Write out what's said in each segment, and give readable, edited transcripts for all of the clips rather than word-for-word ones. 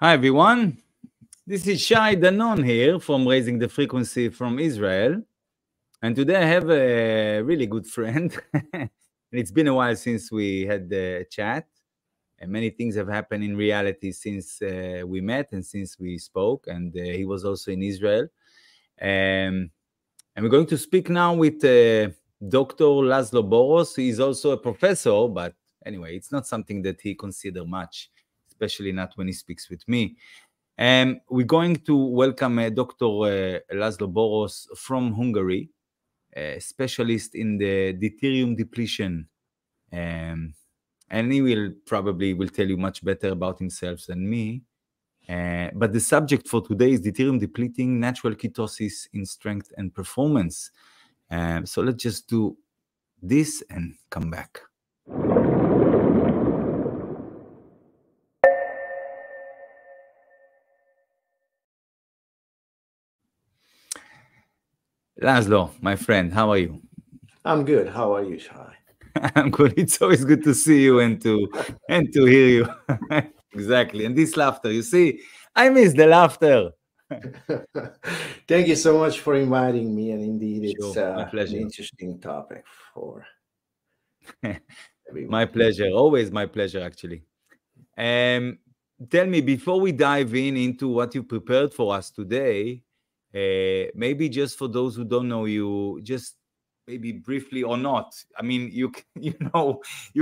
Hi everyone, this is Shai Danon here from Raising the Frequency from Israel. And today I have a really good friend. It's been a while since we had a chat. And many things have happened in reality since we met and since we spoke. And he was also in Israel. And we're going to speak now with Dr. Laszlo Boros. He's also a professor, but anyway, it's not something that he considers much, especially not when he speaks with me. We're going to welcome Dr. Laszlo Boros from Hungary, a specialist in the deuterium depletion. And he will probably tell you much better about himself than me. But the subject for today is deuterium depleting natural ketosis in strength and performance. So let's just do this and come back. Laszlo, my friend, how are you? I'm good. How are you, Shai? I'm good. It's always good to see you and to hear you. Exactly. And this laughter, you see, I miss the laughter. Thank you so much for inviting me. And indeed, Sure, it's my pleasure. an interesting topic for everyone. My pleasure. Always my pleasure, actually. Tell me, before we dive into what you prepared for us today, maybe just for those who don't know you, just maybe briefly or not. I mean, you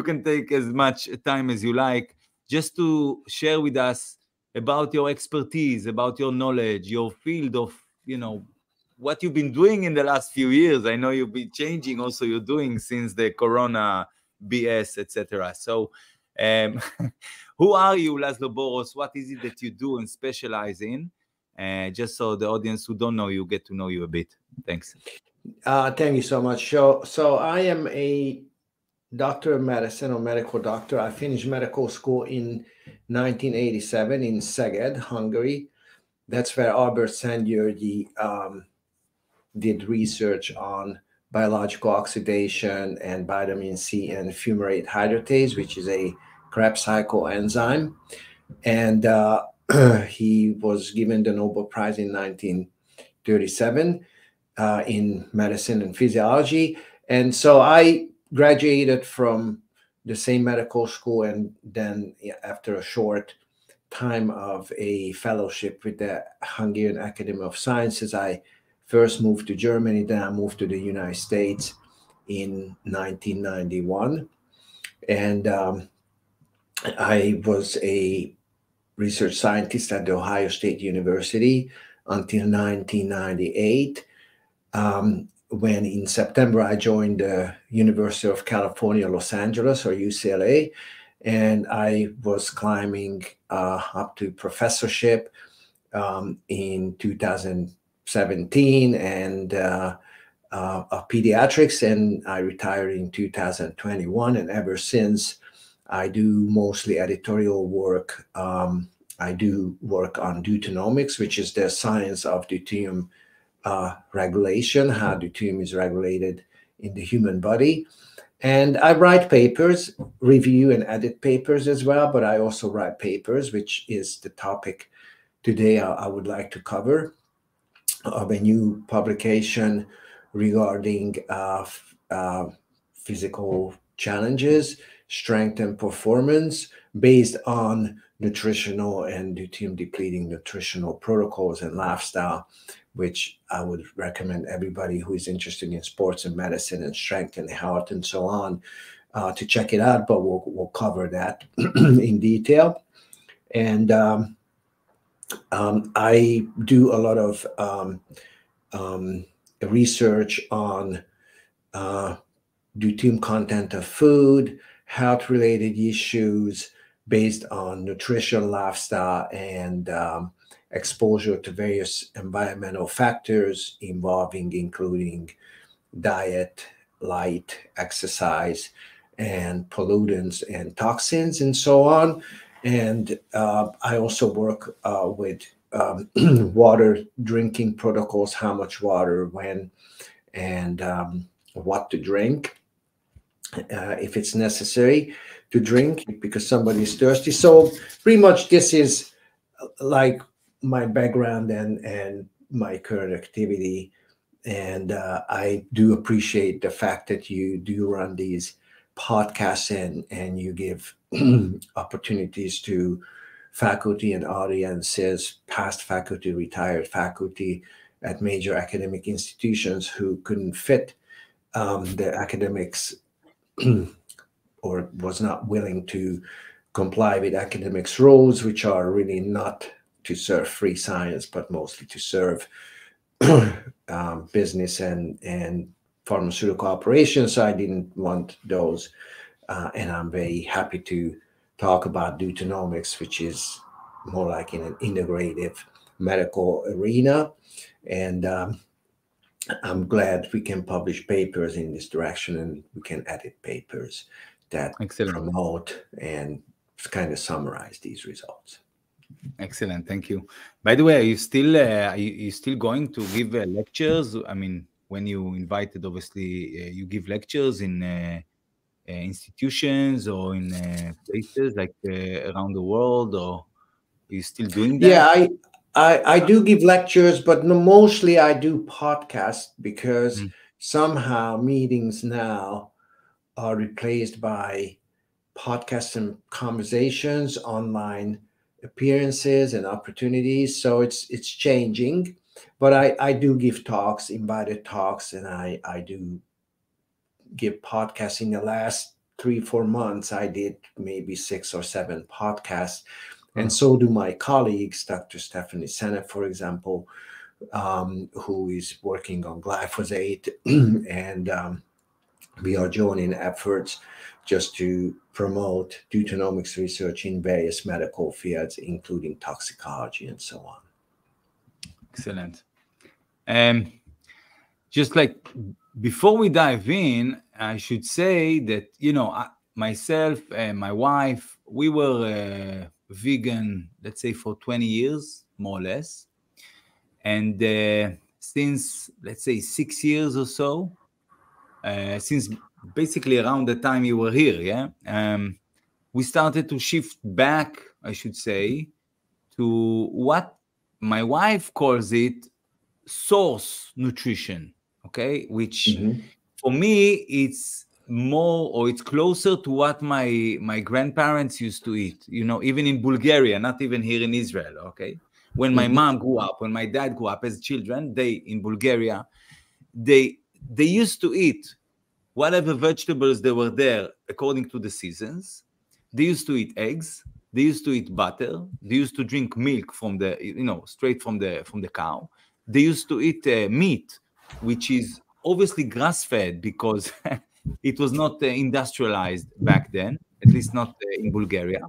can take as much time as you like, just to share with us about your expertise, about your knowledge, your field of, what you've been doing in the last few years. I know you've been changing also you're doing since the Corona BS, etc. So, who are you, Laszlo Boros? What is it that you do and specialize in? Just so the audience who don't know you get to know you a bit. Thanks. Thank you so much. So I am a doctor of medicine or medical doctor. I finished medical school in 1987 in Szeged, Hungary. That's where Albert Szent-Györgyi did research on biological oxidation and vitamin C and fumarate hydratase, which is a Krebs cycle enzyme. And he was given the Nobel Prize in 1937 in medicine and physiology. And so I graduated from the same medical school, and then after a short time of a fellowship with the Hungarian Academy of Sciences, I first moved to Germany, then I moved to the United States in 1991. And I was a research scientist at the Ohio State University until 1998, when in September I joined the University of California, Los Angeles, or UCLA, and I was climbing up to professorship in 2017 and of pediatrics, and I retired in 2021, and ever since I do mostly editorial work. I do work on deuteronomics, which is the science of deuterium regulation, how deuterium is regulated in the human body. And I write papers, review and edit papers as well, but I also write papers, which is the topic today I would like to cover, of a new publication regarding physical challenges, strength and performance based on nutritional and deuterium depleting nutritional protocols and lifestyle, which I would recommend everybody who is interested in sports and medicine and strength and health and so on to check it out, but we'll cover that in detail. And I do a lot of research on deuterium content of food, health-related issues based on nutrition, lifestyle, and exposure to various environmental factors including diet, light, exercise, and pollutants and toxins and so on. And I also work with water drinking protocols, how much water, when, and what to drink, if it's necessary to drink because somebody is thirsty. So pretty much this is like my background and my current activity. And I do appreciate the fact that you do run these podcasts and you give opportunities to faculty and audiences, past faculty, retired faculty at major academic institutions who couldn't fit the academics or was not willing to comply with academics' roles, which are really not to serve free science, but mostly to serve business and pharmaceutical operations. So I didn't want those. And I'm very happy to talk about deuteronomics, which is more like in an integrative medical arena. And I'm glad we can publish papers in this direction, and we can edit papers that promote and kind of summarize these results. Excellent, thank you. By the way, are you still going to give lectures? I mean, when you invited, obviously, you give lectures in institutions or in places like around the world, or are you still doing that? Yeah, I do give lectures, but mostly I do podcasts because somehow meetings now are replaced by podcasts and conversations, online appearances and opportunities. So it's changing, but I do give talks, invited talks, and I do give podcasts. In the last 3-4 months, I did maybe 6 or 7 podcasts. And so do my colleagues, Dr. Stephanie Senna, for example, who is working on glyphosate. And we are joining efforts just to promote deuteronomics research in various medical fields, including toxicology and so on. Excellent. Just like before we dive in, I should say that, you know, myself and my wife, we were vegan, let's say, for 20 years, more or less. And since, let's say, 6 years or so, since basically around the time you were here, we started to shift back, I should say, to what my wife calls it source nutrition, okay? Which for me, it's more, or it's closer to what my grandparents used to eat, you know, even in Bulgaria, not even here in Israel, okay? When my mom grew up, when my dad grew up as children, in Bulgaria, they used to eat whatever vegetables they were there according to the seasons. They used to eat eggs. They used to eat butter. They used to drink milk from the, you know, straight from the cow. They used to eat meat, which is obviously grass-fed because it was not industrialized back then, at least not in Bulgaria.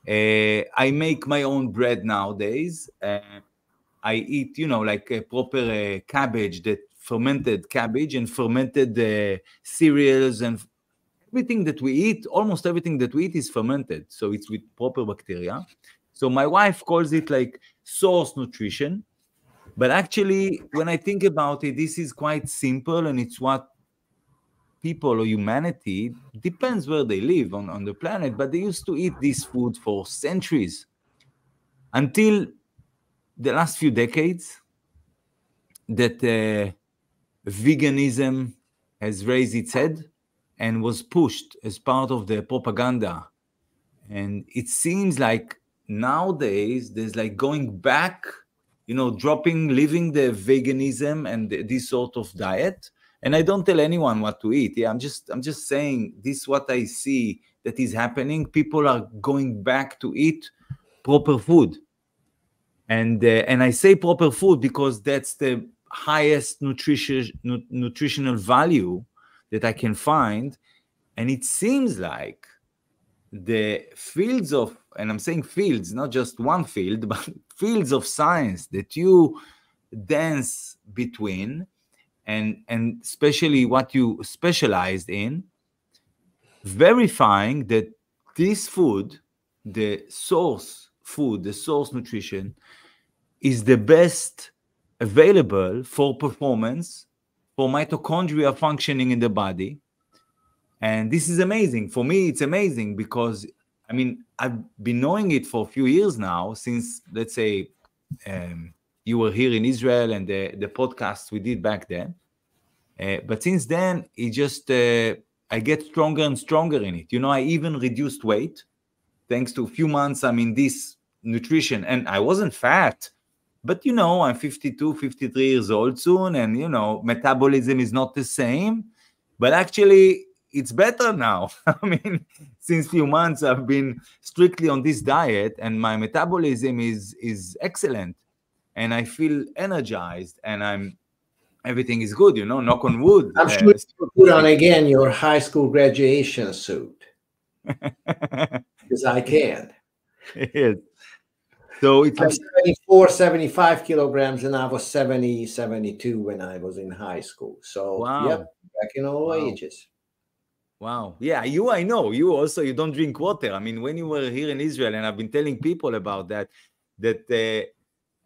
I make my own bread nowadays. I eat, you know, like a proper cabbage, that fermented cabbage and fermented cereals, and everything that we eat, almost everything that we eat is fermented. So it's with proper bacteria. So my wife calls it like source nutrition. But actually, when I think about it, this is quite simple, and it's what people or humanity, depends where they live on the planet, but they used to eat this food for centuries until the last few decades that veganism has raised its head and was pushed as part of the propaganda. And it seems like nowadays there's like going back, you know, leaving the veganism and this sort of diet. And I don't tell anyone what to eat. Yeah, I'm just saying this is what I see that is happening. People are going back to eat proper food. And I say proper food because that's the highest nutritional value that I can find. And it seems like the fields of, and I'm saying fields, not just one field, but fields of science that you dance between, and especially what you specialized in, verifying that this food, the source food, the source nutrition, is the best available for performance, for mitochondria functioning in the body. And this is amazing. For me, it's amazing because I mean, I've been knowing it for a few years now, since, let's say, you were here in Israel and the podcast we did back then. But since then, it just, I get stronger and stronger in it. You know, I even reduced weight thanks to a few months I'm in this nutrition. And I wasn't fat, but, you know, I'm 52, 53 years old soon. And, you know, metabolism is not the same. But actually, it's better now. I mean, since few months, I've been strictly on this diet, and my metabolism is excellent. And I feel energized, and everything is good, you know, knock on wood. I'm sure you put on again your high school graduation suit. Because I can. Yes. So it's I'm like 74, 75 kilograms, and I was 70, 72 when I was in high school. So, wow. Yep, back in all ages. Wow. Yeah, I know. You also, you don't drink water. I mean, when you were here in Israel, and I've been telling people about that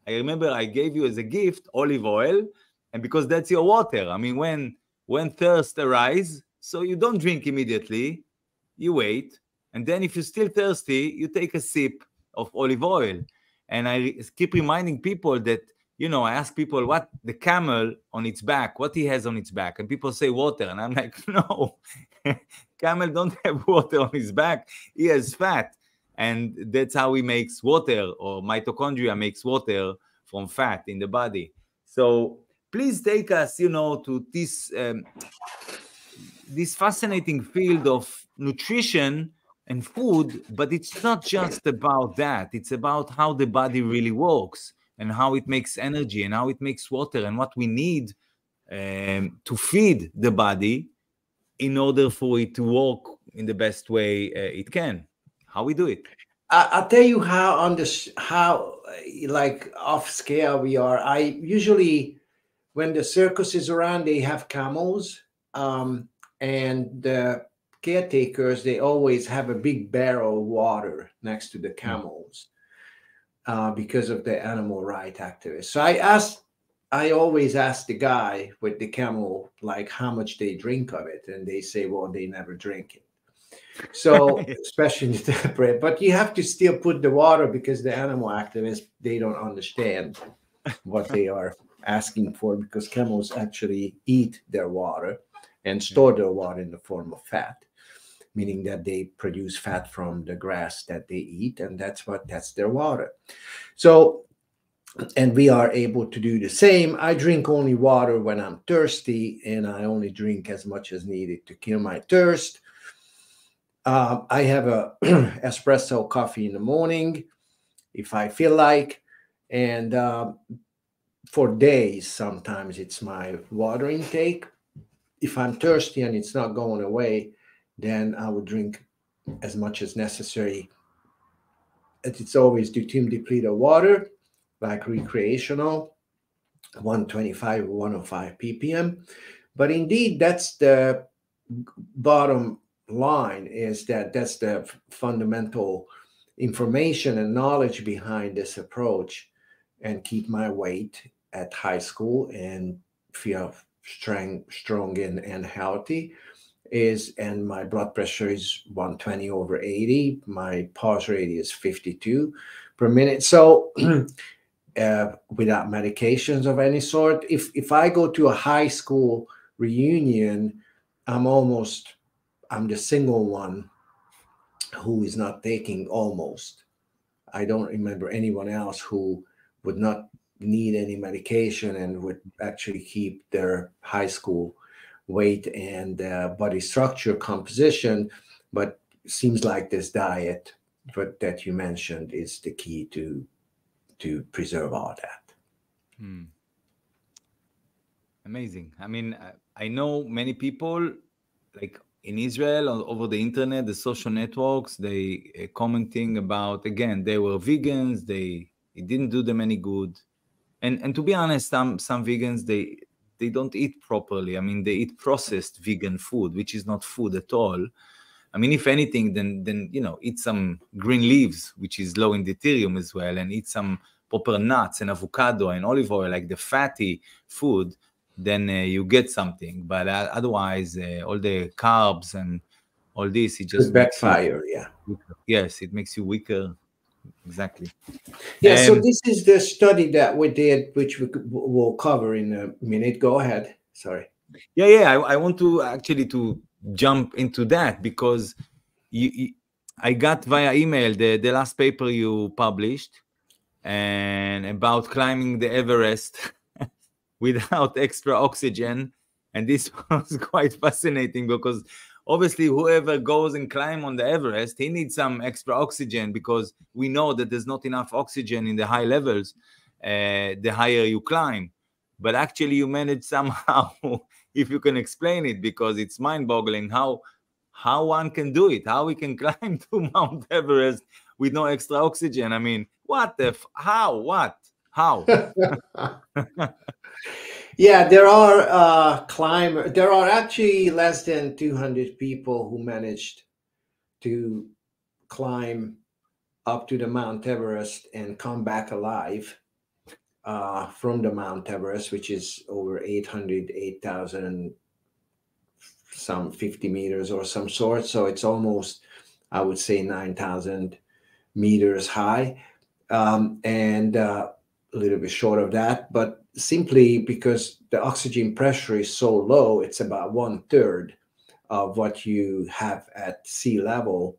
I remember I gave you as a gift olive oil, and because that's your water. I mean, when thirst arises, so you don't drink immediately, you wait, and then if you're still thirsty, you take a sip of olive oil. And I keep reminding people that, you know, I ask people what the camel on its back, what he has on its back, and people say water, and I'm like, no, camel don't have water on his back, he has fat. And that's how he makes water, or mitochondria makes water from fat in the body. So please take us, you know, to this this fascinating field of nutrition and food, but it's not just about that. It's about how the body really works, and how it makes energy, and how it makes water, and what we need to feed the body in order for it to work in the best way it can. How we do it. I'll tell you how like off scale we are. I usually, when the circus is around, they have camels, and the caretakers, they always have a big barrel of water next to the camels, because of the animal right activists. So I always ask the guy with the camel, like, how much they drink of it, and they say, well, they never drink it. So especially in the bread, but you have to still put the water, because the animal activists, they don't understand what they are asking for, because camels actually eat their water and store their water in the form of fat, meaning that they produce fat from the grass that they eat, and that's their water. So, and we are able to do the same. I drink only water when I'm thirsty, and I only drink as much as needed to kill my thirst. I have a espresso coffee in the morning if I feel like, and for days, sometimes it's my water intake. If I'm thirsty and it's not going away, then I would drink as much as necessary. It's always Deuterium depleted water, like recreational, 125 or 105 ppm. But indeed, that's the bottom line, is that's the fundamental information and knowledge behind this approach, and keep my weight at high school and feel strong and healthy, and my blood pressure is 120/80. My pulse rate is 52 per minute. So without medications of any sort, if I go to a high school reunion, I'm the single one who is not taking almost. I don't remember anyone else who would not need any medication and would actually keep their high school weight and body structure composition. But it seems like this diet that you mentioned is the key to preserve all that. Amazing. I mean, I know many people, like in Israel, over the internet, the social networks, they commenting about, again, they were vegans, it didn't do them any good. And to be honest, some vegans, they don't eat properly. I mean, they eat processed vegan food, which is not food at all. I mean, if anything, then you know, eat some green leaves, which is low in deuterium as well, and eat some proper nuts and avocado and olive oil, like the fatty food, then you get something. But otherwise, all the carbs and all this, it just backfire. Yeah. Yes, it makes you weaker. Exactly. Yeah. So this is the study that we did, which we'll cover in a minute. Go ahead. Sorry. Yeah. I want to actually to jump into that because I got via email the last paper you published and about climbing the Everest without extra oxygen. And this was quite fascinating because obviously whoever goes and climb on the Everest, he needs some extra oxygen because we know that there's not enough oxygen in the high levels, the higher you climb. But actually you manage somehow, if you can explain it, because it's mind-boggling how one can do it, how we can climb to Mount Everest with no extra oxygen. I mean, what if, how, what, how? Yeah, there are climbers. There are actually less than 200 people who managed to climb up to the Mount Everest and come back alive from the Mount Everest, which is over 8,000 some 50 meters or some sort. So it's almost, I would say, 9,000 meters high, and a little bit short of that. But simply because the oxygen pressure is so low, it's about 1/3 of what you have at sea level,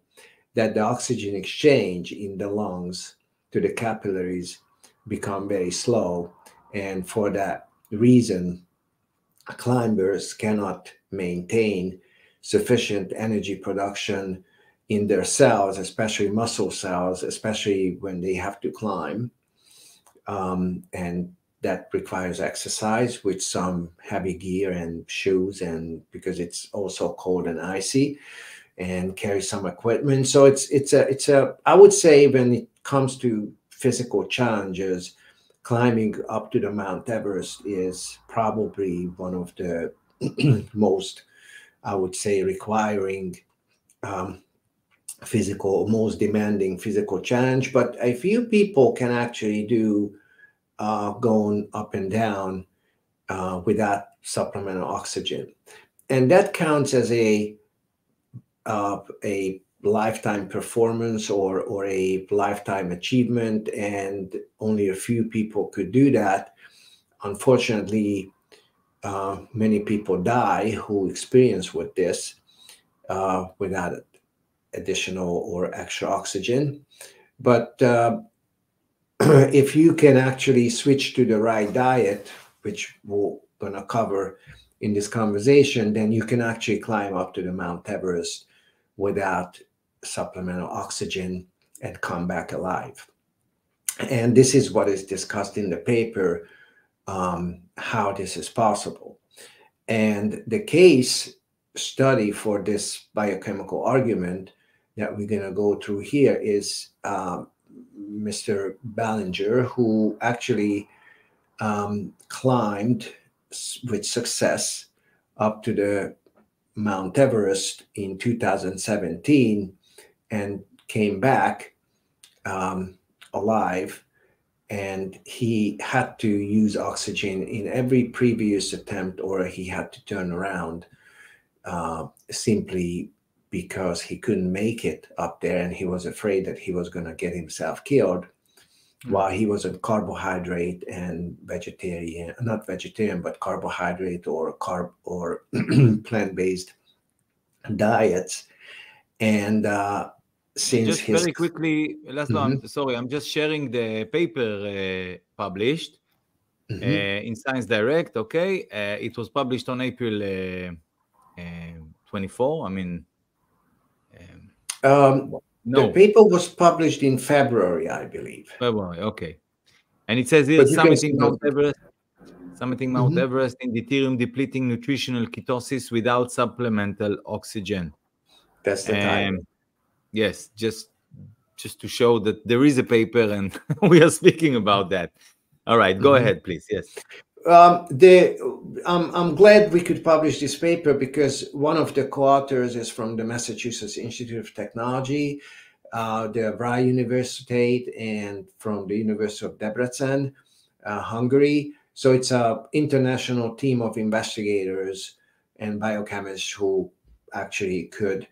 that the oxygen exchange in the lungs to the capillaries become very slow. And for that reason, climbers cannot maintain sufficient energy production in their cells, especially muscle cells, especially when they have to climb. And that requires exercise with some heavy gear and shoes, and because it's also cold and icy, and carry some equipment. So it's a I would say, when it comes to physical challenges, climbing up to the Mount Everest is probably one of the most, I would say, requiring most demanding physical challenge. But a few people can actually do going up and down without supplemental oxygen, and that counts as a lifetime performance or a lifetime achievement, and only a few people could do that. Unfortunately, many people die who experience with this without additional or extra oxygen. But if you can actually switch to the right diet, which we're going to cover in this conversation, then you can actually climb up to the Mount Everest without supplemental oxygen and come back alive. And this is what is discussed in the paper, how this is possible. And the case study for this biochemical argument that we're going to go through here is Mr. Ballinger, who actually climbed with success up to the Mount Everest in 2017 and came back alive. And he had to use oxygen in every previous attempt, or he had to turn around simply because he couldn't make it up there, and he was afraid that he was going to get himself killed while he was on carbohydrate and vegetarian, not vegetarian, but carbohydrate or plant-based diets. And since just very quickly, Laszlo, sorry, I'm just sharing the paper published in Science Direct. Okay, it was published on April 24. I mean, no. The paper was published in February, I believe. February, okay. And it says here, summiting Mount Everest in deuterium depleting nutritional ketosis without supplemental oxygen. That's the title. Yes, just to show that there is a paper and we are speaking about that. All right, go ahead, please. Yes. I'm glad we could publish this paper because one of the co-authors is from the Massachusetts Institute of Technology, the Vrij University, and from the University of Debrecen, Hungary. So it's an international team of investigators and biochemists who actually could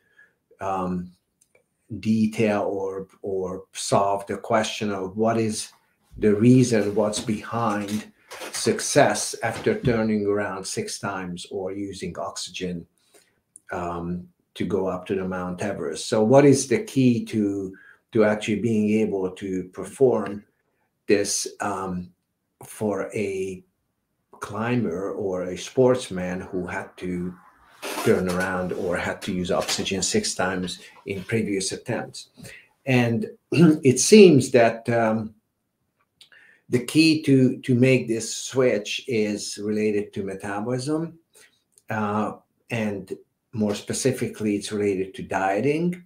detail or solve the question of what is the reason, what's behind success after turning around 6 times or using oxygen to go up to the Mount Everest. So what is the key to actually being able to perform this for a climber or a sportsman who had to turn around or had to use oxygen 6 times in previous attempts? And it seems that the key to make this switch is related to metabolism, and more specifically, it's related to dieting,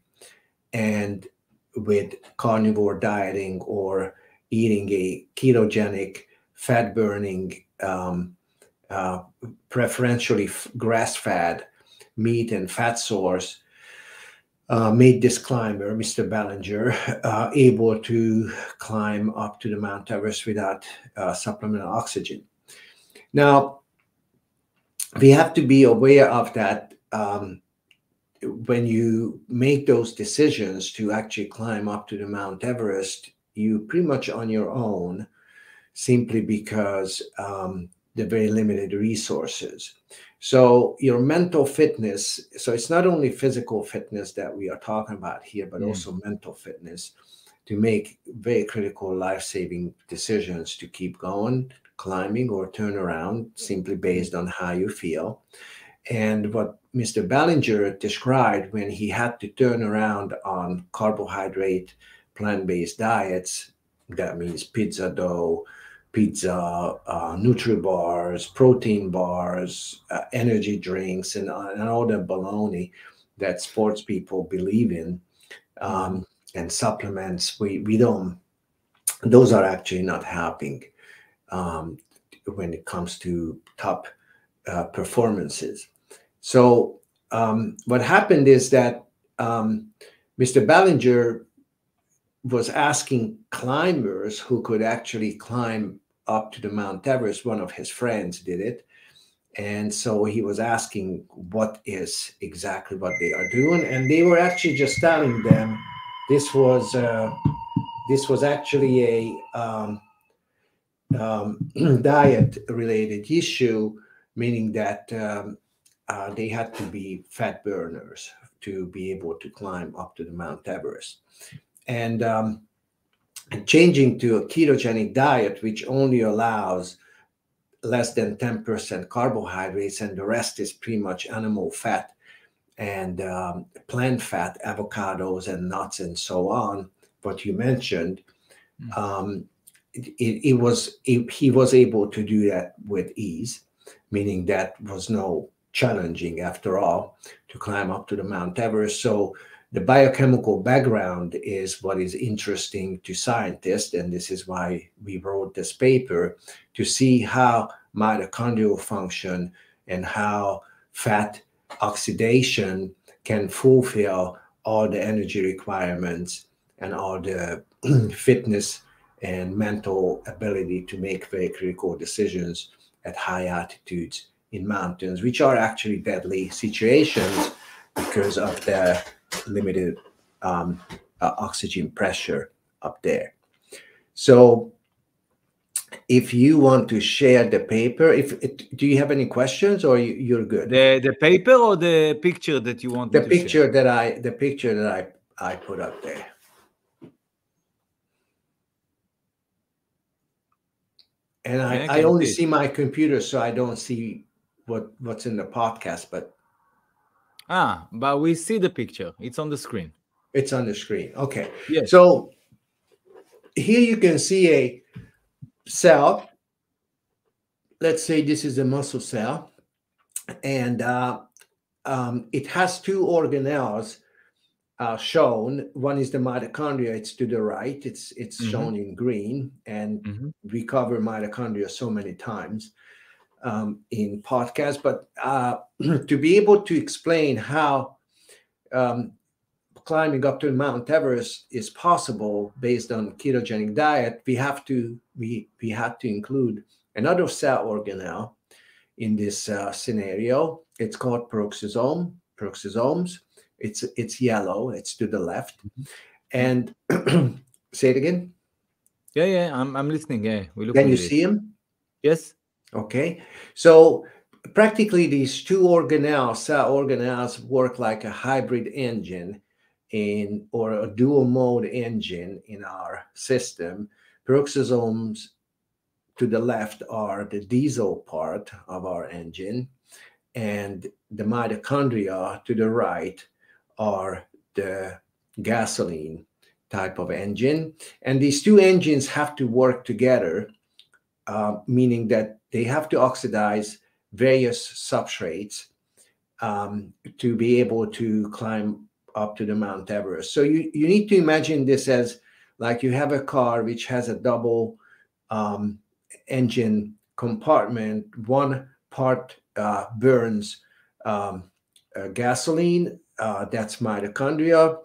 and with carnivore dieting or eating a ketogenic, fat-burning, preferentially grass-fed meat and fat source, made this climber, Mr. Ballinger, able to climb up to the Mount Everest without supplemental oxygen. Now, we have to be aware of that when you make those decisions to actually climb up to the Mount Everest, you pretty much on your own, simply because the very limited resources. So your mental fitness, so it's not only physical fitness that we are talking about here, but also mental fitness to make very critical life-saving decisions to keep going, climbing, or turn around simply based on how you feel. And what Mr. Ballinger described when he had to turn around on carbohydrate, plant-based diets, that means pizza dough, pizza, Nutri-bars, protein bars, energy drinks, and all the baloney that sports people believe in, and supplements. We don't, those are actually not happening when it comes to top performances. So what happened is that Mr. Ballinger was asking climbers who could actually climb up to the Mount Everest. One of his friends did it. And so he was asking what is exactly what they are doing. And they were actually just telling them this was actually a diet-related issue, meaning that they had to be fat burners to be able to climb up to the Mount Everest. And changing to a ketogenic diet, which only allows less than 10% carbohydrates, and the rest is pretty much animal fat and plant fat, avocados and nuts and so on, what you mentioned, he was able to do that with ease, meaning that was no challenging after all to climb up to the Mount Everest. So the biochemical background is what is interesting to scientists, and this is why we wrote this paper, to see how mitochondrial function and how fat oxidation can fulfill all the energy requirements and all the fitness and mental ability to make very critical decisions at high altitudes in mountains, which are actually deadly situations because of the limited oxygen pressure up there. So if you want to share the paper, do you have any questions, or you're good? The paper or the picture that you want the to picture share? The picture that I put up there. And I only see my computer, so I don't see what's in the podcast, but we see the picture. It's on the screen. It's on the screen. Okay. Yes. So here you can see a cell. Let's say this is a muscle cell, and it has 2 organelles shown. One is the mitochondria. It's to the right. It's shown in green, and we cover mitochondria so many times in podcasts. But to be able to explain how climbing up to Mount Everest is possible based on ketogenic diet, we had to include another cell organelle in this scenario. It's called peroxisomes. It's yellow. It's to the left. And say it again. Yeah, I'm listening. Yeah, we look. Can you see him? Yes. Okay. So practically these two organelles, cell organelles, work like a hybrid engine or a dual mode engine in our system. Peroxisomes to the left are the diesel part of our engine, and the mitochondria to the right are the gasoline type of engine. And these two engines have to work together, meaning that they have to oxidize various substrates to be able to climb up to the Mount Everest. So you need to imagine this as like you have a car which has a double engine compartment. One part burns gasoline, that's mitochondria,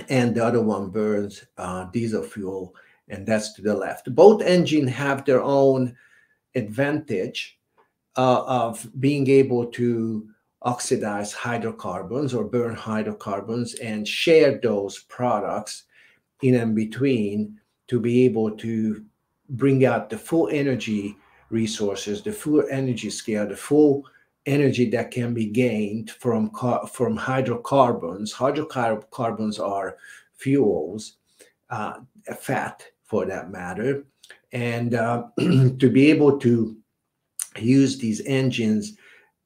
and the other one burns diesel fuel, and that's to the left. Both engines have their own advantage of being able to oxidize hydrocarbons or burn hydrocarbons and share those products in and between to be able to bring out the full energy resources, the full energy scale, the full energy that can be gained from hydrocarbons. Hydrocarbons are fuels, fat for that matter, and to be able to use these engines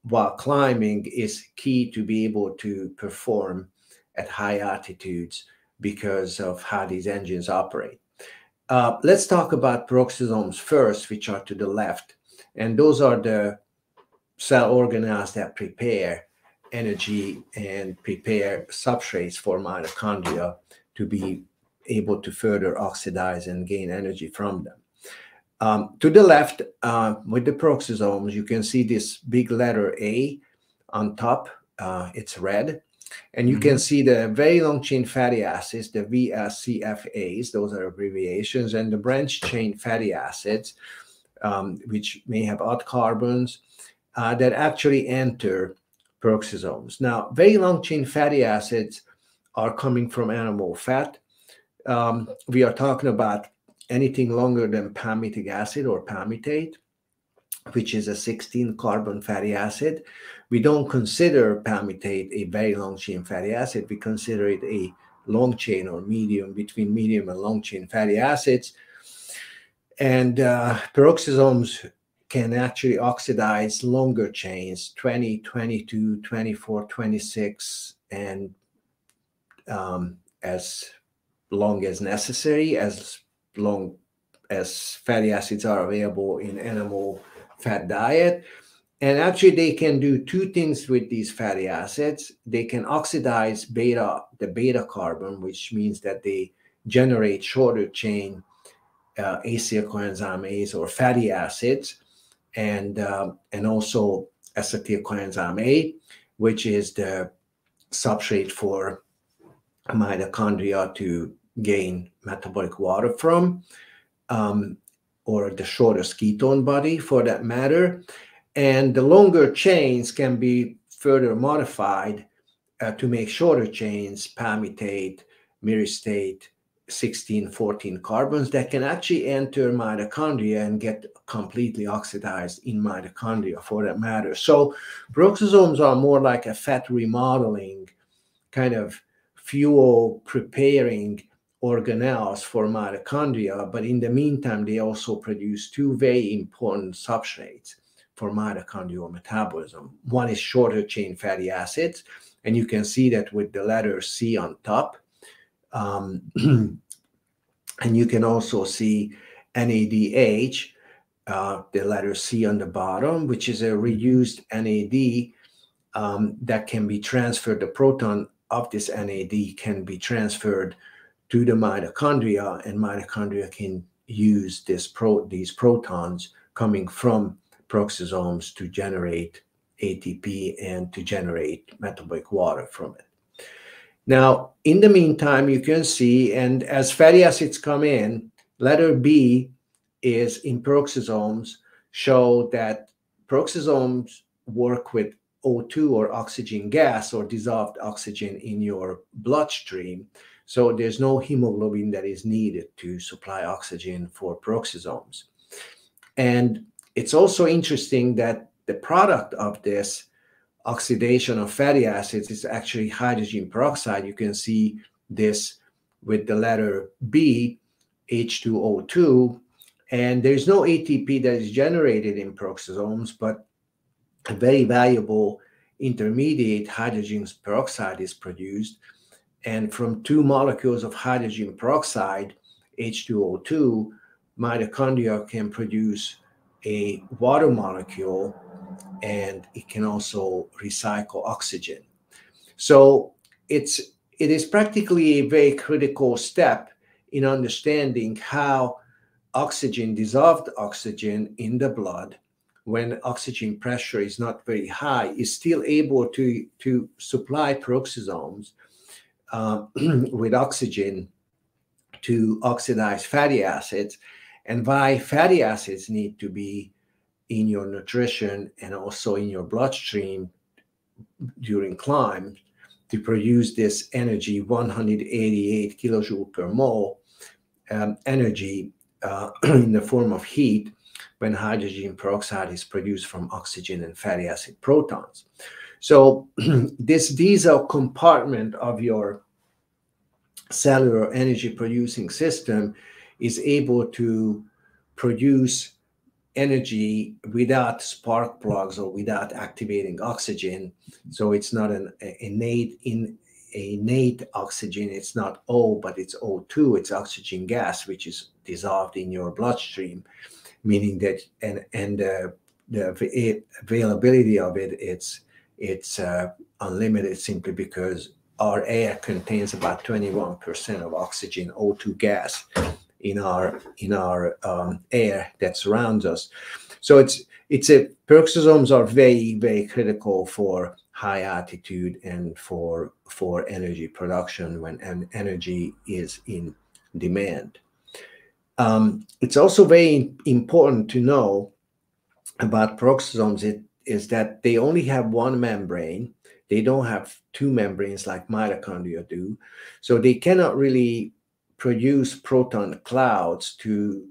while climbing is key to be able to perform at high altitudes because of how these engines operate. Let's talk about peroxisomes first, which are to the left. And those are the cell organelles that prepare energy and prepare substrates for mitochondria to be able to further oxidize and gain energy from them. To the left, with the peroxisomes, you can see this big letter A on top. It's red. And you can see the very long chain fatty acids, the VSCFAs, those are abbreviations, and the branch chain fatty acids, which may have odd carbons, that actually enter peroxisomes. Now, very long chain fatty acids are coming from animal fat. We are talking about anything longer than palmitic acid or palmitate, which is a 16-carbon fatty acid. We don't consider palmitate a very long chain fatty acid. We consider it a long chain or medium, between medium and long chain fatty acids. And peroxisomes can actually oxidize longer chains, 20, 22, 24, 26, and as long as necessary, as long as fatty acids are available in animal fat diet. And actually they can do two things with these fatty acids. They can oxidize the beta carbon, which means that they generate shorter chain acyl coenzyme A's or fatty acids, and also acetyl coenzyme A, which is the substrate for mitochondria to gain metabolic water from, or the shortest ketone body for that matter. And the longer chains can be further modified to make shorter chains, palmitate, myristate, 16, 14 carbons that can actually enter mitochondria and get completely oxidized in mitochondria for that matter. So peroxisomes are more like a fat remodeling kind of fuel preparing organelles for mitochondria, but in the meantime, they also produce two very important substrates for mitochondrial metabolism. One is shorter chain fatty acids, and you can see that with the letter C on top. And you can also see NADH, the letter C on the bottom, which is a reused NAD that can be transferred. The proton of this NAD can be transferred to the mitochondria, and mitochondria can use these protons coming from peroxisomes to generate ATP and to generate metabolic water from it. Now, in the meantime, you can see, and as fatty acids come in, letter B is in peroxisomes, show that peroxisomes work with O2 or oxygen gas or dissolved oxygen in your bloodstream. So there's no hemoglobin that is needed to supply oxygen for peroxisomes. And it's also interesting that the product of this oxidation of fatty acids is actually hydrogen peroxide. You can see this with the letter B, H2O2, and there's no ATP that is generated in peroxisomes, but a very valuable intermediate hydrogen peroxide is produced. And from 2 molecules of hydrogen peroxide, H2O2, mitochondria can produce a water molecule, and it can also recycle oxygen. So it is practically a very critical step in understanding how oxygen, dissolved oxygen in the blood, when oxygen pressure is not very high, is still able to supply peroxisomes with oxygen to oxidize fatty acids, and why fatty acids need to be in your nutrition and also in your bloodstream during climb to produce this energy, 188 kilojoule per mole energy in the form of heat when hydrogen peroxide is produced from oxygen and fatty acid protons. So this diesel compartment of your cellular energy producing system is able to produce energy without spark plugs or without activating oxygen. So it's not an innate oxygen. It's not O, but it's O2. It's oxygen gas, which is dissolved in your bloodstream, meaning that and the availability of it, it's unlimited, simply because our air contains about 21% of oxygen, O2 gas, in our air that surrounds us. So peroxisomes are very, very critical for high altitude and for energy production when energy is in demand. It's also very important to know about peroxisomes is that they only have one membrane. They don't have 2 membranes like mitochondria do. So they cannot really produce proton clouds to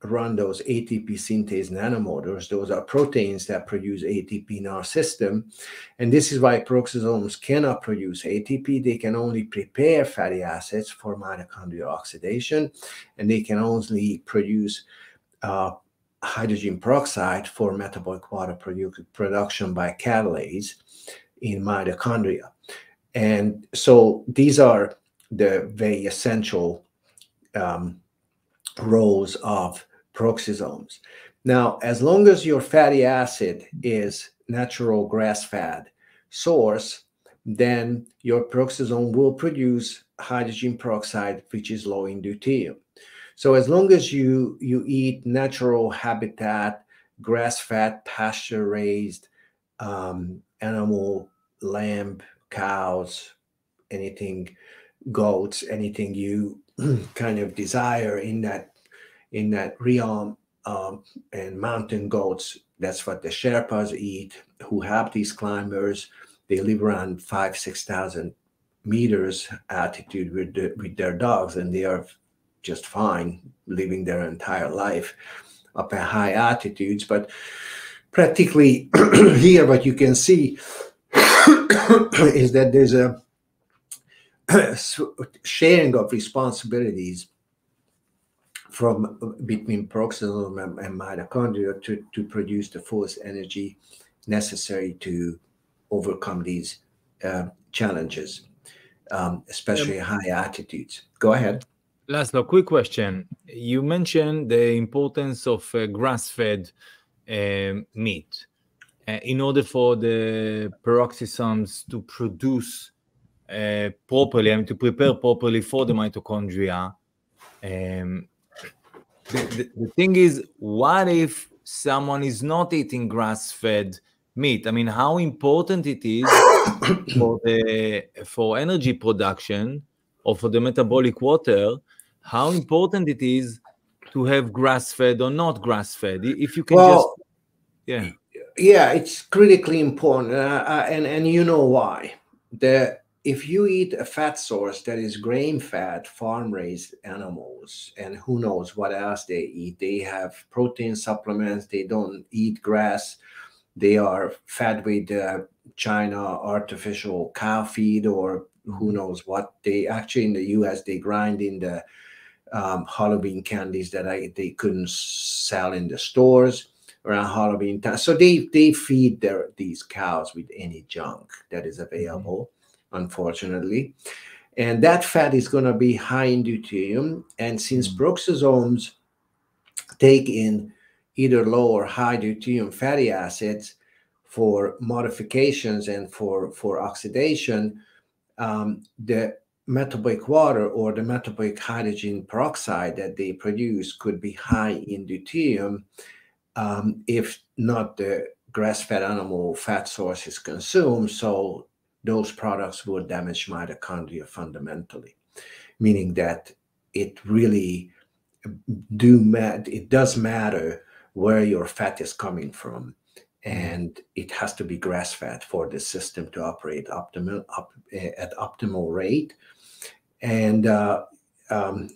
run those ATP synthase nanomotors. Those are proteins that produce ATP in our system. And this is why peroxisomes cannot produce ATP. They can only prepare fatty acids for mitochondrial oxidation, and they can only produce hydrogen peroxide for metabolic water production by catalase in mitochondria. And so these are the very essential roles of peroxisomes. Now, as long as your fatty acid is natural grass fat source, then your peroxisome will produce hydrogen peroxide, which is low in deuterium. So as long as you eat natural habitat, grass fat, pasture raised animal, lamb, cows, anything, goats, anything you kind of desire in that realm, and mountain goats, that's what the Sherpas eat, who have these climbers. They live around 5,000-6,000 meters altitude with their dogs, and they are just fine living their entire life up at high altitudes. But practically here, what you can see is that there's a sharing of responsibilities between peroxisome and mitochondria to produce the fullest energy necessary to overcome these challenges, especially high altitudes. Go ahead. Laszlo, quick question. You mentioned the importance of grass-fed meat in order for the peroxisomes to produce properly, to prepare properly for the mitochondria. The thing is, what if someone is not eating grass-fed meat? I mean, how important it is for energy production or for the metabolic water, how important it is to have grass-fed or not grass-fed? If you can Yeah, it's critically important, and you know why. If you eat a fat source that is grain-fed, farm-raised animals, and who knows what else they eat, they have protein supplements, they don't eat grass, they are fed with China artificial cow feed, or who knows what. They actually, in the US, they grind in the Halloween candies that they couldn't sell in the stores around Halloween time. So they feed these cows with any junk that is available, unfortunately. And that fat is going to be high in deuterium. And since peroxisomes take in either low or high deuterium fatty acids for modifications and for oxidation, the metabolic water or the metabolic hydrogen peroxide that they produce could be high in deuterium if not the grass-fed animal fat source is consumed. So those products will damage mitochondria fundamentally, meaning that it really does matter where your fat is coming from, and it has to be grass-fed for the system to operate at optimal rate. And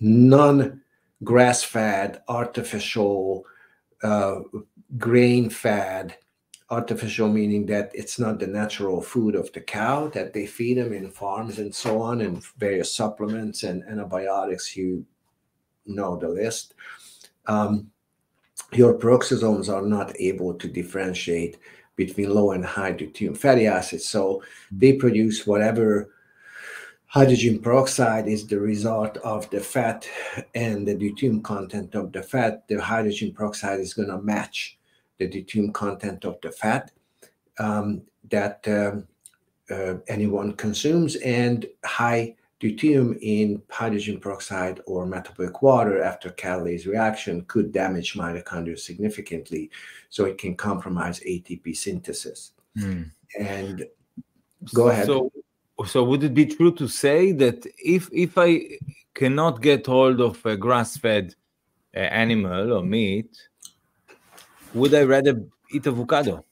non-grass-fed, artificial, grain-fed, artificial meaning that it's not the natural food of the cow that they feed them in farms and so on, and various supplements and antibiotics, you know the list. Your peroxisomes are not able to differentiate between low and high deuterium fatty acids, so they produce whatever hydrogen peroxide is the result of the fat and the deuterium content of the fat. The hydrogen peroxide is going to match the deuterium content of the fat that anyone consumes, and high deuterium in hydrogen peroxide or metabolic water after catalase reaction could damage mitochondria significantly, so it can compromise ATP synthesis. And go ahead. So would it be true to say that if I cannot get hold of a grass-fed animal or meat, would I rather eat avocado?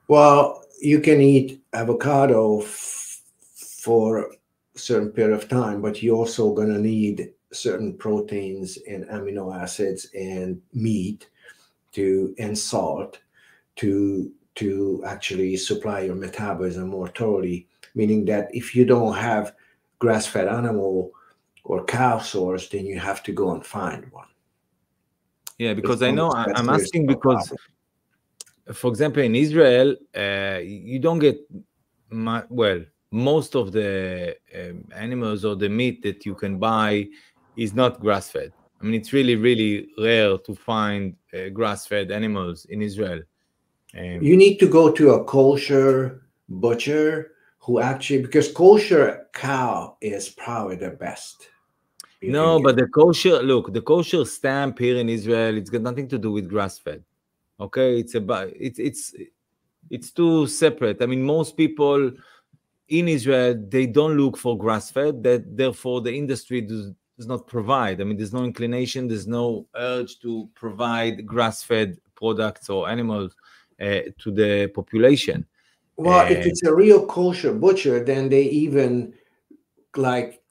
Well, you can eat avocado for a certain period of time, but you're also going to need certain proteins and amino acids and meat and salt to actually supply your metabolism more thoroughly, meaning that if you don't have grass-fed animal or cow source, then you have to go and find one. Yeah, because I know I'm asking because, for example, in Israel, you don't get, most of the animals or the meat that you can buy is not grass-fed. I mean, it's really, really rare to find grass-fed animals in Israel. You need to go to a kosher butcher who actually, because kosher cow is probably the best. No, but the kosher stamp here in Israel, it's got nothing to do with grass-fed. Okay, it's too separate. I mean, most people in Israel, they don't look for grass-fed. That therefore the industry does not provide. I mean, there's no inclination, there's no urge to provide grass-fed products or animals to the population. Well, if it's a real kosher butcher, then they even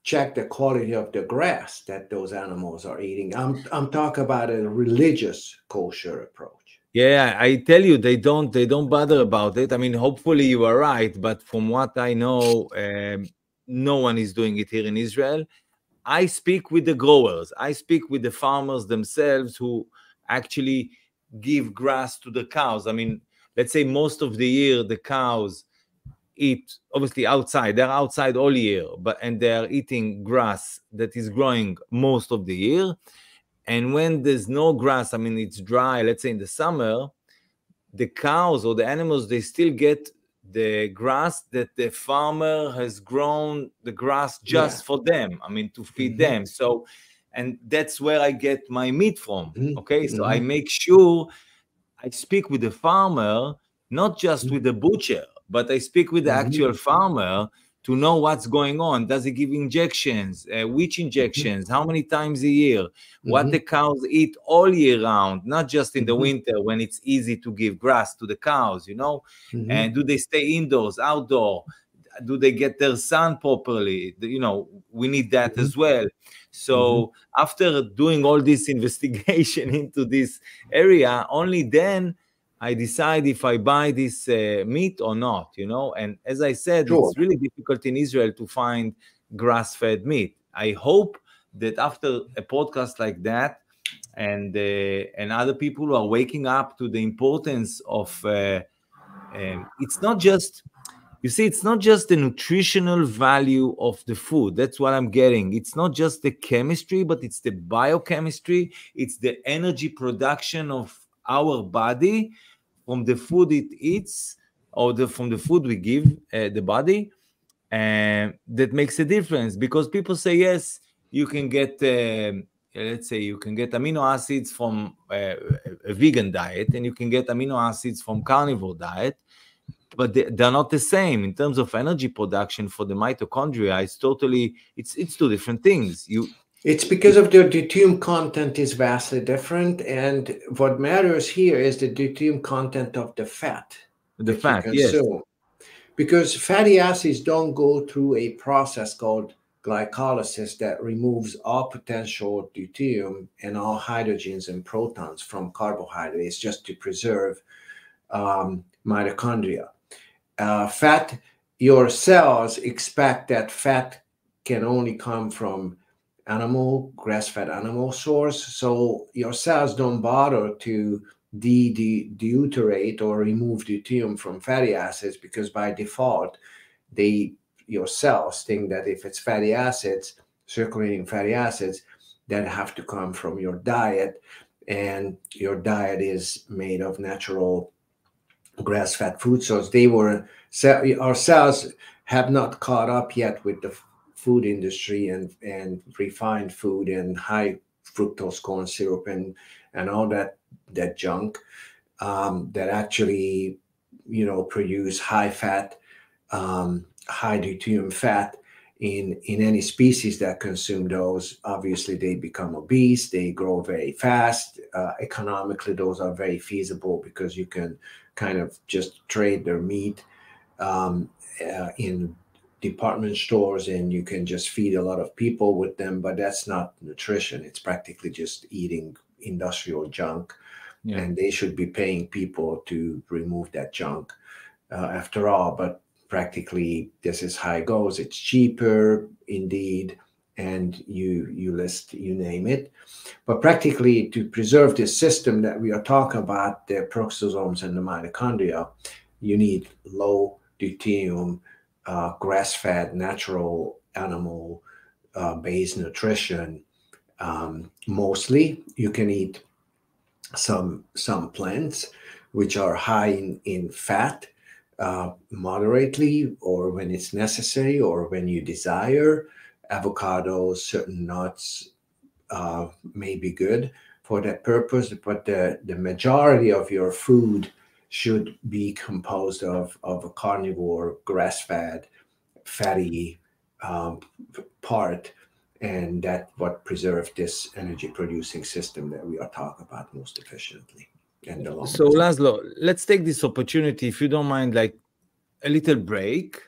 check the quality of the grass that those animals are eating. I'm talking about a religious kosher approach. Yeah, I tell you, they don't bother about it. I mean, hopefully you are right, but from what I know, no one is doing it here in Israel. I speak with the growers. I speak with the farmers themselves who actually give grass to the cows. I mean, let's say most of the year the cows eat obviously outside. They're outside all year, and they're eating grass that is growing most of the year. And when there's no grass, I mean, it's dry, let's say in the summer, the cows or the animals, they still get the grass that the farmer has grown the grass just for them. I mean, to feed them. So, and that's where I get my meat from. Okay. So I make sure I speak with the farmer, not just with the butcher, but I speak with the actual farmer to know what's going on. Does it give injections? Which injections? How many times a year? What the cows eat all year round, not just in the winter when it's easy to give grass to the cows, you know? And do they stay indoors, outdoor? Do they get their sun properly? You know, we need that as well. So after doing all this investigation into this area, only then I decide if I buy this meat or not, you know. And as I said, it's really difficult in Israel to find grass-fed meat. I hope that after a podcast like that, and other people who are waking up to the importance of, it's not just, you see, it's not just the nutritional value of the food. That's what I'm getting. It's not just the chemistry, but it's the biochemistry. It's the energy production of our body from the food it eats, or from the food we give the body, and that makes a difference. Because people say, yes, you can get, let's say, you can get amino acids from a vegan diet, and you can get amino acids from carnivore diet, but they're not the same in terms of energy production for the mitochondria. It's totally, it's two different things. It's because of the deuterium content is vastly different, and what matters here is the deuterium content of the fat. The fat, yes. Because fatty acids don't go through a process called glycolysis that removes all potential deuterium and all hydrogens and protons from carbohydrates just to preserve mitochondria. Fat, your cells expect that fat can only come from animal, grass-fed animal source. So your cells don't bother to deuterate or remove deuterium from fatty acids, because by default, your cells think that if it's fatty acids, circulating fatty acids, that have to come from your diet, and your diet is made of natural grass-fed food source. Our cells have not caught up yet with the food industry and refined food and high fructose corn syrup and all that junk that actually, you know, produce high fat, high deuterium fat in any species that consume those. Obviously, they become obese, they grow very fast. Economically, those are very feasible because you can kind of just trade their meat in department stores, and you can just feed a lot of people with them, but that's not nutrition. It's practically just eating industrial junk. And they should be paying people to remove that junk after all. But practically, this is how it goes. It's cheaper indeed, and you name it. But practically, to preserve this system that we are talking about, the peroxisomes and the mitochondria, you need low deuterium, grass-fed, natural animal based nutrition. Mostly, you can eat some plants which are high in fat, moderately, or when it's necessary, or when you desire. Avocados, certain nuts may be good for that purpose, but the majority of your food should be composed of a carnivore, grass-fed, fatty part, and that's what preserves this energy-producing system that we are talking about most efficiently. So, Laszlo, let's take this opportunity, if you don't mind, like a little break,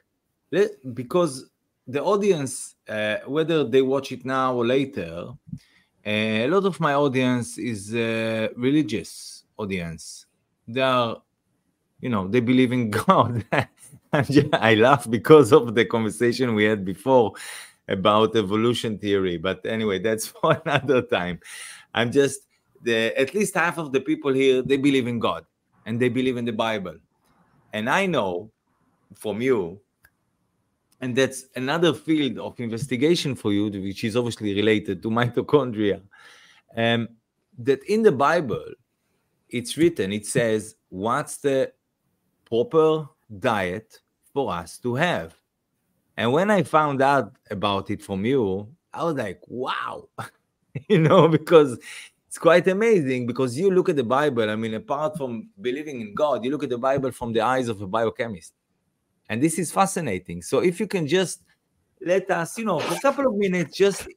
because the audience, whether they watch it now or later, a lot of my audience is a religious audience. They are, you know, they believe in God. I laugh because of the conversation we had before about evolution theory. But anyway, that's for another time. I'm just, at least half of the people here, they believe in God and they believe in the Bible. And I know from you, and that's another field of investigation for you, which is obviously related to mitochondria, that in the Bible, it's written, it says, what's the proper diet for us to have? And when I found out about it from you, I was like, wow, you know, because it's quite amazing, because you look at the Bible, I mean, apart from believing in God, you look at the Bible from the eyes of a biochemist. And this is fascinating. So if you can just let us, for a couple of minutes, just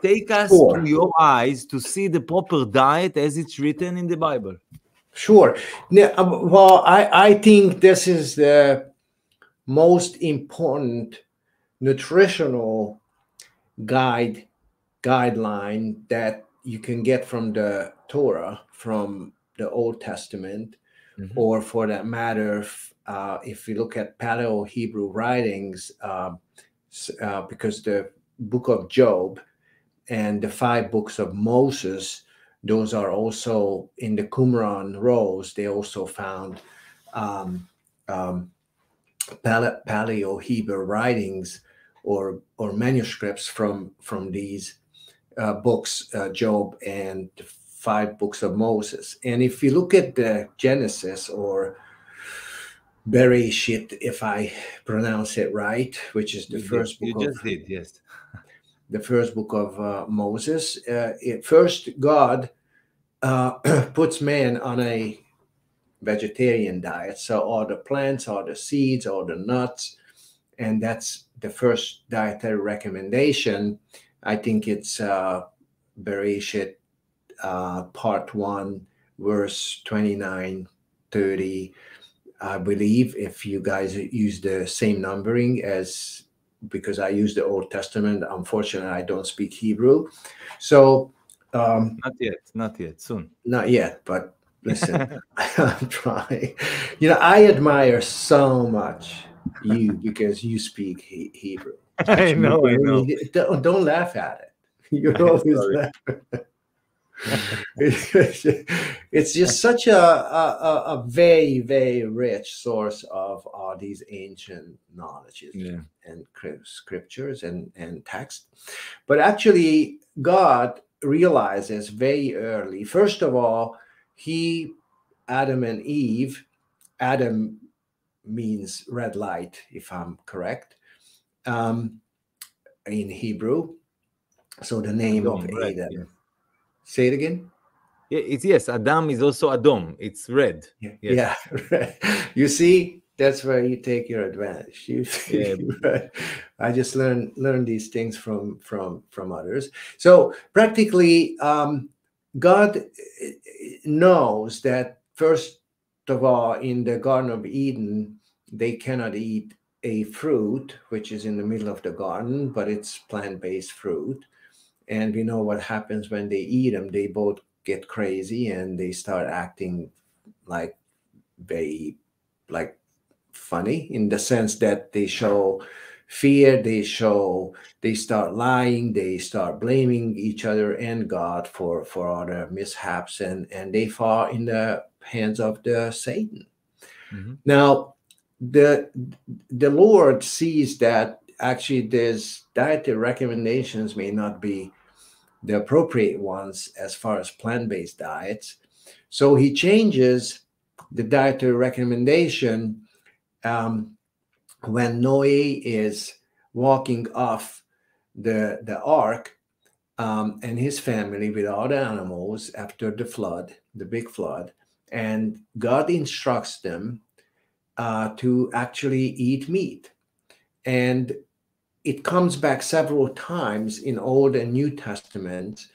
take us through your eyes to see the proper diet as it's written in the Bible. Sure. Well, I think this is the most important nutritional guideline that you can get from the Torah, from the Old Testament, or for that matter, if you look at Paleo-Hebrew writings, because the book of Job and the 5 books of Moses, those are also in the Qumran rolls. They also found Paleo-Hebrew writings or manuscripts from these books, Job and the 5 books of Moses. And if you look at the Genesis, or Bereshit, if I pronounce it right, which is the first book. You just did, yes. The first book of Moses. First, God puts man on a vegetarian diet. So all the plants, all the seeds, all the nuts, and that's the first dietary recommendation. I think it's Bereshit part 1, verse 29, 30. I believe, if you guys use the same numbering as, because I use the Old Testament. Unfortunately, I don't speak Hebrew. So not yet, soon. Not yet, but listen, I'm trying. I admire so much you because you speak Hebrew. I know. Don't laugh at it. You always laugh. It's just such a very, very rich source of all these ancient knowledges and scriptures and text. But actually, God realizes very early, first of all, Adam and Eve, Adam means red light, if I'm correct, in Hebrew. So the name of Adam. Yeah. Say it again. Yes. Adam is also Adom. It's red. Yeah. Red. You see, that's where you take your advantage. I just learn these things from others. So practically, God knows that, first of all, in the Garden of Eden, they cannot eat a fruit which is in the middle of the garden, but it's plant-based fruit. And we know what happens when they eat them. They both get crazy and they start acting like funny, in the sense that they show fear, they start lying, they start blaming each other and God for all their mishaps, and they fall in the hands of the Satan. Now, the Lord sees that actually these dietary recommendations may not be the appropriate ones as far as plant-based diets. So he changes the dietary recommendation when Noe is walking off the ark and his family with all the animals after the flood, the big flood, and God instructs them to actually eat meat. And it comes back several times in Old and New Testament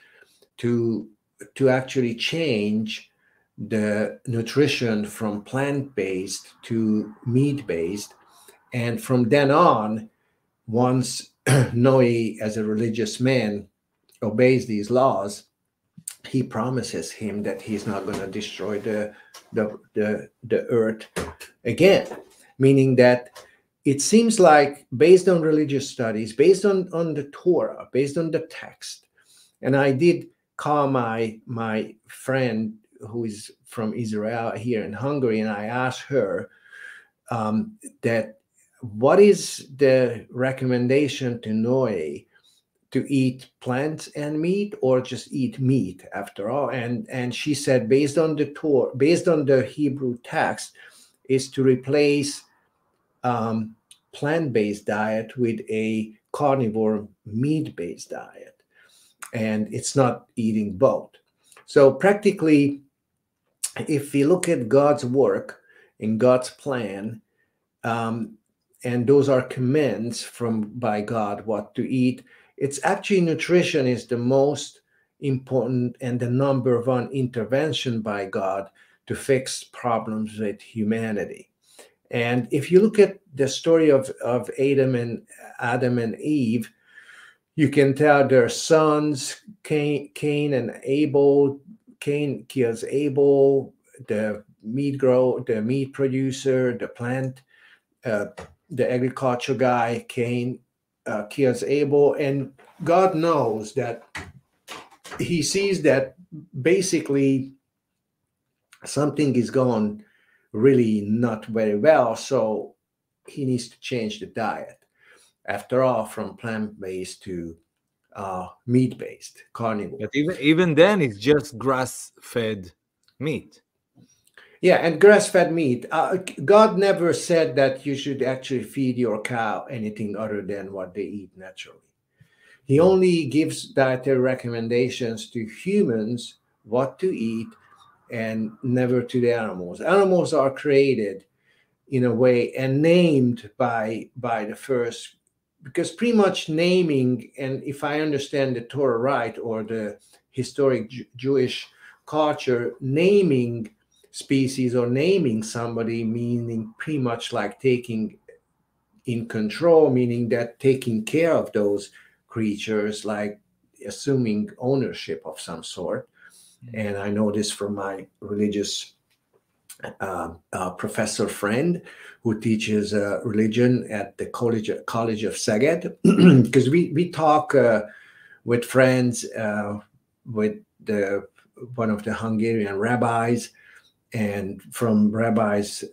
to actually change the nutrition from plant-based to meat-based. And from then on, once Noe, as a religious man, obeys these laws, he promises him that he's not going to destroy the earth again, meaning that it seems like, based on religious studies, based on the Torah, based on the text, and I did call my friend who is from Israel here in Hungary, and I asked her that what is the recommendation to Noe, to eat plants and meat, or just eat meat after all? And she said, based on the Torah, based on the Hebrew text, is to replace plant-based diet with a carnivore meat-based diet, and it's not eating both. So practically, if we look at God's work and God's plan, and those are commands by God what to eat. It's actually nutrition is the most important and the #1 intervention by God to fix problems with humanity. And if you look at the story of Adam and Eve, you can tell their sons, Cain and Abel. Cain kills Abel, the meat producer, the plant, the agriculture guy. Cain kills Abel, and God knows that. He sees that basically something is going really not very well, so he needs to change the diet. After all, from plant-based to meat-based, carnivore. But even then, it's just grass-fed meat. Yeah, and grass-fed meat. God never said that you should actually feed your cow anything other than what they eat naturally. He only gives dietary recommendations to humans what to eat and never to the animals. Animals are created in a way and named by the first, because pretty much naming, and if I understand the Torah right, or the historic Jewish culture, naming species or naming somebody meaning pretty much like taking in control, meaning that taking care of those creatures, like assuming ownership of some sort. And I know this from my religious professor friend who teaches religion at the College of Szeged, because we talk with friends, with one of the Hungarian rabbis, and from rabbis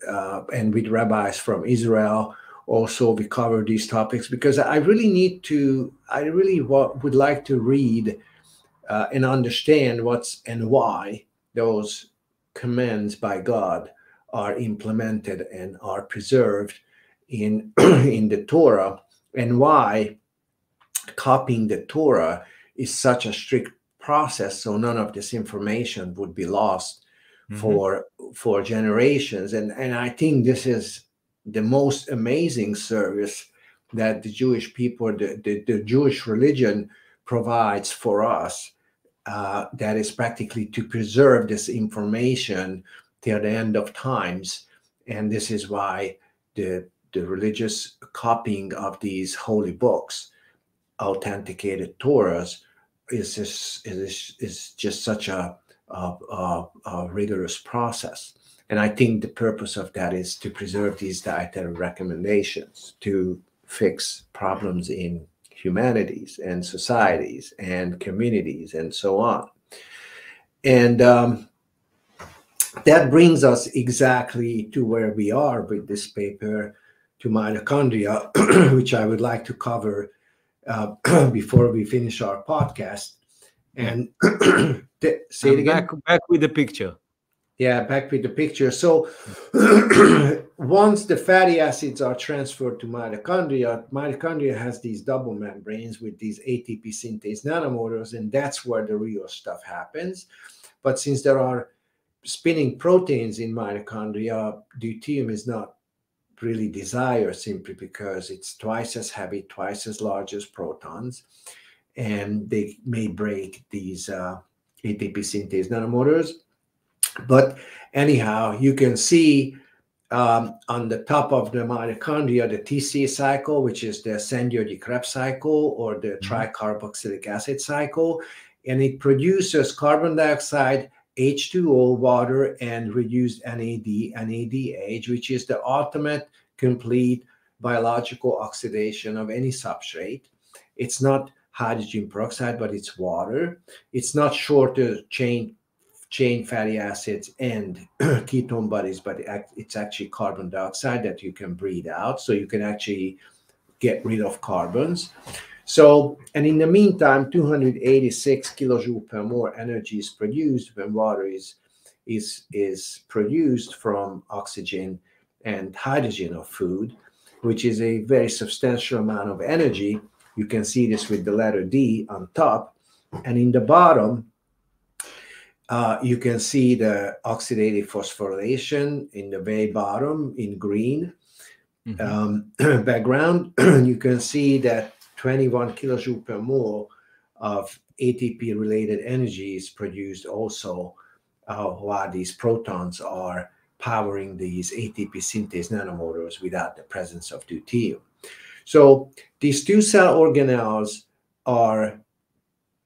and with rabbis from Israel. Also, we cover these topics because I really would like to read and understand what's and why those commands by God are implemented and are preserved in the Torah, and why copying the Torah is such a strict process, so none of this information would be lost for generations. And I think this is the most amazing service that the Jewish people, the Jewish religion provides for us, that is practically to preserve this information till the end of times. And this is why the religious copying of these holy books, authenticated Torahs, is just such a rigorous process. And I think the purpose of that is to preserve these dietary recommendations to fix problems in humanities and societies and communities and so on. And that brings us exactly to where we are with this paper, to mitochondria, which I would like to cover before we finish our podcast. And say it again. Back with the picture. Yeah, back with the picture. So once the fatty acids are transferred to mitochondria has these double membranes with these ATP synthase nanomotors, and that's where the real stuff happens. But since there are spinning proteins in mitochondria, deuterium is not really desired, simply because it's twice as heavy, twice as large as protons, and they may break these ATP synthase nanomotors. But anyhow, you can see on the top of the mitochondria, the TC cycle, which is the Sandier-de cycle, or the tricarboxylic acid cycle, and it produces carbon dioxide, H2O, water, and reduced NADH, which is the ultimate complete biological oxidation of any substrate. It's not hydrogen peroxide, but it's water. It's not shorter chain fatty acids and ketone bodies, but it's actually carbon dioxide that you can breathe out, so you can actually get rid of carbons. So, and in the meantime, 286 kilojoule per mole energy is produced when water is produced from oxygen and hydrogen of food, which is a very substantial amount of energy. You can see this with the letter D on top, and in the bottom, you can see the oxidative phosphorylation in the very bottom in green. background, you can see that 21 kilojoule per mole of ATP-related energy is produced also while these protons are powering these ATP synthase nanomotors without the presence of deuterium. So these two cell organelles are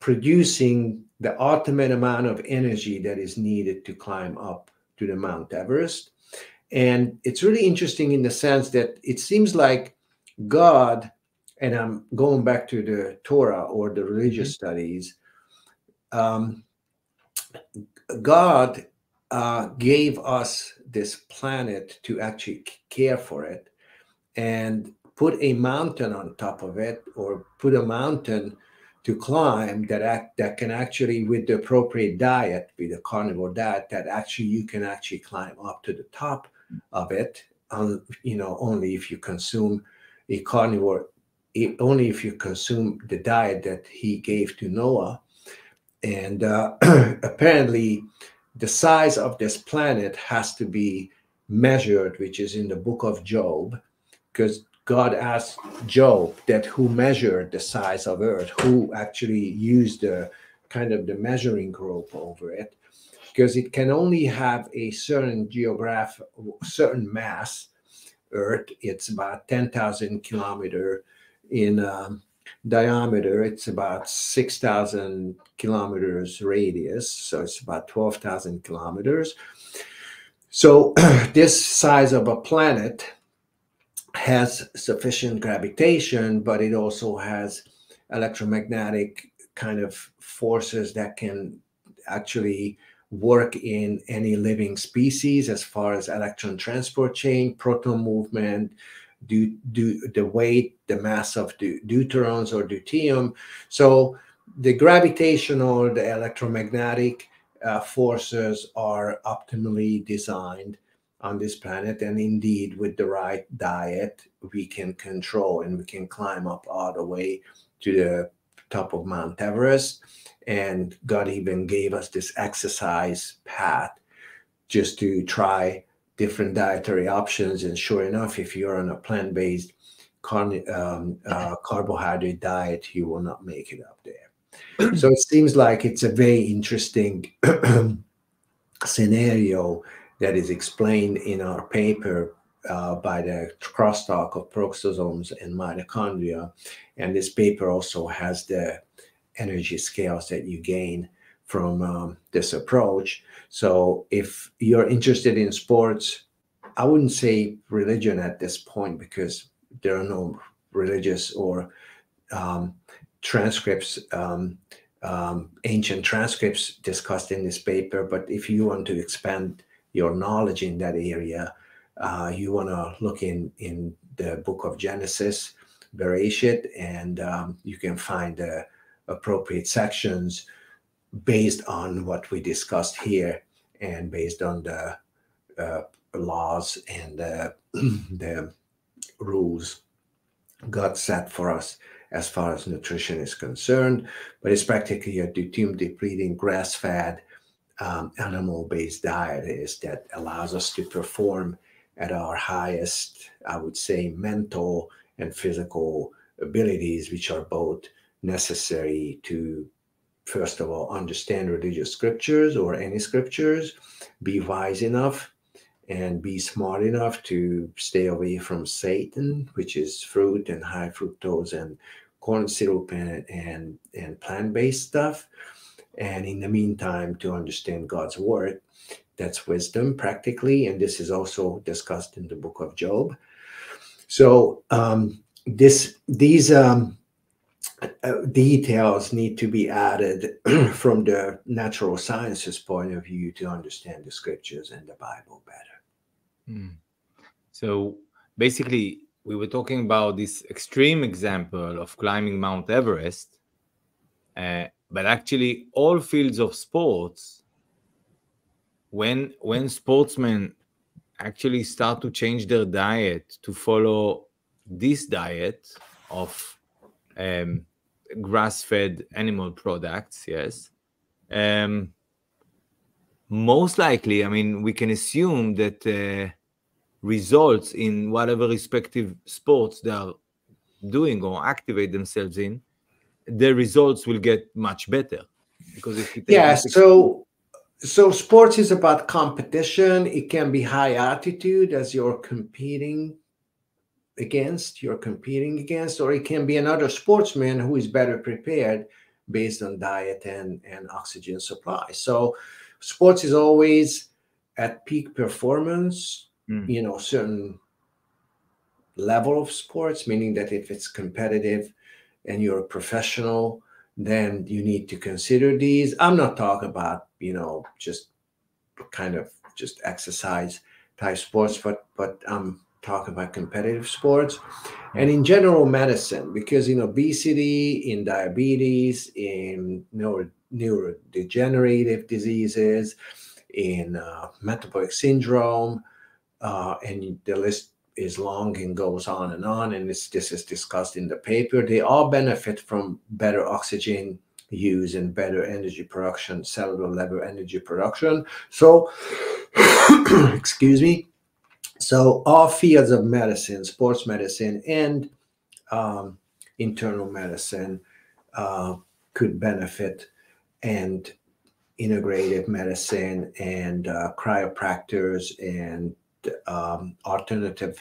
producing the ultimate amount of energy that is needed to climb up to the Mount Everest. And it's really interesting in the sense that it seems like God, and I'm going back to the Torah or the religious studies, God gave us this planet to actually care for it and put a mountain on top of it, or put a mountain to climb that can actually, with the appropriate diet, with a carnivore diet, that actually you can actually climb up to the top of it, only if you consume a carnivore, only if you consume the diet that he gave to Noah. And apparently the size of this planet has to be measured, which is in the book of Job, because God asked Job that who measured the size of earth, who actually used the kind of the measuring rope over it, because it can only have a certain certain mass. Earth, it's about 10,000 kilometer in diameter. It's about 6,000 kilometers radius, so it's about 12,000 kilometers. So this size of a planet has sufficient gravitation, but it also has electromagnetic kind of forces that can actually work in any living species as far as electron transport chain, proton movement, the weight, the mass of the deuterons or deuterium. So the gravitational, the electromagnetic forces are optimally designed on this planet, and indeed with the right diet we can control and we can climb up all the way to the top of Mount Everest. And God even gave us this exercise path just to try different dietary options. And sure enough, if you're on a plant-based carbohydrate diet, you will not make it up there. So it seems like it's a very interesting scenario that is explained in our paper by the crosstalk of peroxisomes and mitochondria. And this paper also has the energy scales that you gain from this approach. So if you're interested in sports, I wouldn't say religion at this point, because there are no religious or transcripts, ancient transcripts discussed in this paper. But if you want to expand your knowledge in that area, you want to look in the book of Genesis, Bereshit, and you can find the appropriate sections based on what we discussed here and based on the laws and the rules God set for us as far as nutrition is concerned. But it's practically a deuterium depleting, grass-fed, animal-based diet that allows us to perform at our highest, I would say, mental and physical abilities, which are both necessary to, first of all, understand religious scriptures or any scriptures, be wise enough and be smart enough to stay away from Satan, which is fruit and high fructose and corn syrup and plant-based stuff. And in the meantime, to understand God's word, that's wisdom practically. And this is also discussed in the book of Job. So these details need to be added from the natural sciences point of view to understand the scriptures and the Bible better. So basically, we were talking about this extreme example of climbing Mount Everest, but actually all fields of sports, when sportsmen actually start to change their diet to follow this diet of grass-fed animal products, yes, most likely, I mean, we can assume that results in whatever respective sports they are doing or activate themselves in, the results will get much better. Because if you take so sports is about competition. It can be high altitude as you're competing against, or it can be another sportsman who is better prepared based on diet and oxygen supply. So sports is always at peak performance, you know, certain level of sports, meaning that if it's competitive and you're a professional, then you need to consider these. I'm not talking about, you know, just kind of just exercise type sports, but I'm talking about competitive sports. And in general medicine, because in obesity, in diabetes, in neurodegenerative diseases, in metabolic syndrome, and the list is long and goes on, and this is discussed in the paper. They all benefit from better oxygen use and better energy production, cellular level energy production. So, excuse me. So all fields of medicine, sports medicine and internal medicine could benefit, and integrative medicine and chiropractors and alternative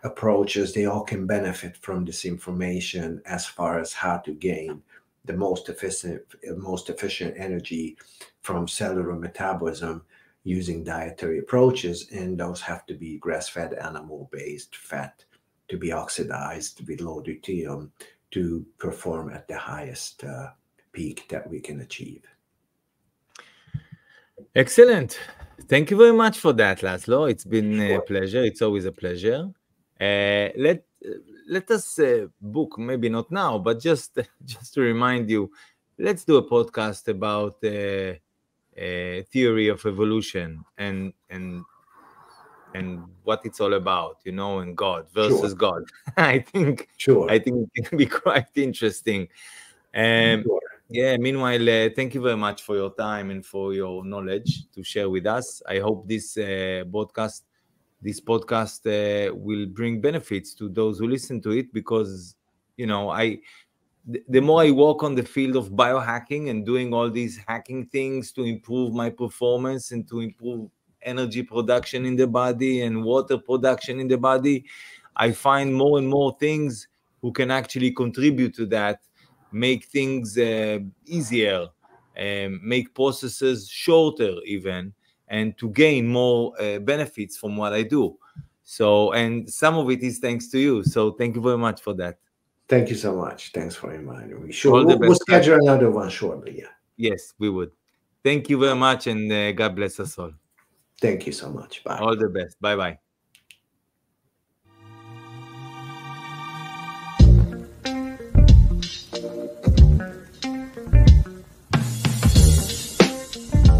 approaches, they all can benefit from this information as far as how to gain the most efficient energy from cellular metabolism using dietary approaches. And those have to be grass-fed, animal-based fat to be oxidized with low deuterium to perform at the highest peak that we can achieve. Excellent. Thank you very much for that, Laszlo. It's been a pleasure. It's always a pleasure. Let us book, maybe not now, but just to remind you, let's do a podcast about theory of evolution and what it's all about, you know, and God versus God. I think it can be quite interesting. Yeah, meanwhile, thank you very much for your time and for your knowledge to share with us. I hope this podcast will bring benefits to those who listen to it, because, you know, the more I work on the field of biohacking and doing all these hacking things to improve my performance and to improve energy production in the body and water production in the body, I find more and more things who can actually contribute to that, make things easier, make processes shorter even, and to gain more benefits from what I do. So, and some of it is thanks to you. So thank you very much for that. Thank you so much. Thanks for reminding me. Sure, we'll schedule another one shortly. Yeah. Yes, we would. Thank you very much, and God bless us all. Thank you so much. Bye. All the best. Bye-bye.